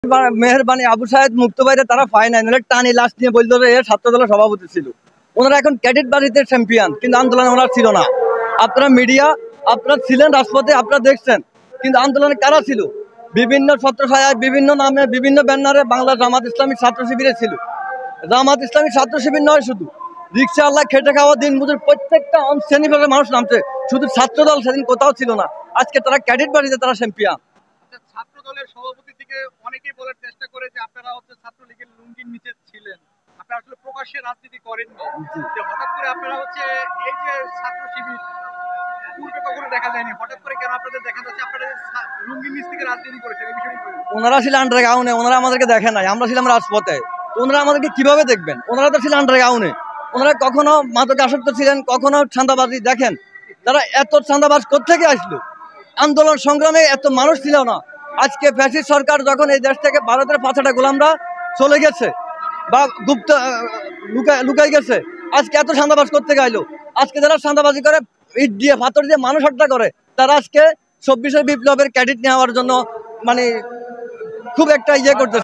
মেহেরবানি আবু সাহেদ মুক্ত বাইরে তারা পায় নাই, নাহলে টানি লাশ নিয়ে বলতো যে ছাত্র দলের সভাপতি ছিল। ওনারা এখন ক্যাডেট বাড়িতে চ্যাম্পিয়ন, কিন্তু আন্দোলনে ওনারা ছিল না। আপনারা মিডিয়া, আপনারা ছিলেন রাজপথে, আপনারা দেখছেন, কিন্তু আন্দোলনে কারা ছিল? বিভিন্ন ছত্রছায়ায়, বিভিন্ন নামে, বিভিন্ন ব্যানারে বাংলা জামাত ইসলামী ছাত্র শিবিরে ছিল। জামাত ইসলামী ছাত্র শিবির নয়, শুধু রিক্সা আল্লাহ খেটে খাওয়া দিন মজুর প্রত্যেকটা শ্রেণীর মানুষ নামছে, শুধু ছাত্র দল সেদিন কোথাও ছিল না। আজকে তারা ক্যাডেট বাড়িতে তারা চ্যাম্পিয়ন। ছাত্র দলের সভাপতি থেকে অনেকেই বলার চেষ্টা করে যে আপনারা ছাত্রলীগের লুঙ্গির নিচে ছিলেন, আপনারা আসলে প্রকাশ্যে রাজনীতি করেননি। হঠাৎ করে আপনারা এই যে ছাত্র শিবির পূর্বে কখনো দেখা যায়নি, হঠাৎ করে কেন আপনাদের দেখা যাচ্ছে আপনারা লুঙ্গির নিচ থেকে রাজনীতি করেছেন? এই বিষয়টি ওনারা ছিল আন্ডারগ্রাউন্ডে, ওনারা আমাদেরকে দেখে নাই, আমরা ছিলাম রাজপথে। তো ওনারা আমাদেরকে কিভাবে দেখবেন? ওনারা তো ছিল আন্ডারগ্রাউন্ডে। ওনারা কখনো মাদকাসক্ত ছিলেন, কখনো চাঁদাবাজি। দেখেন তারা এত চাঁদাবাজ কোত্থেকে আসলো? আন্দোলন সংগ্রামে এত মানুষ ছিল না। আজকে ফ্যাসিস্ট সরকার যখন এই দেশ থেকে ভারতের 5টা গোলামরা চলে গেছে বা গুপ্ত লুকাই গেছে, আজকে এত চাঁদাবাজ করতে গেলো। আজকে যারা চাঁদাবাজি করে, ইট দিয়ে পাথর দিয়ে মানুষ হত্যা করে, তারা আজকে 24শে বিপ্লবের ক্রেডিট নেওয়ার জন্য মানে খুব একটা করতেছে।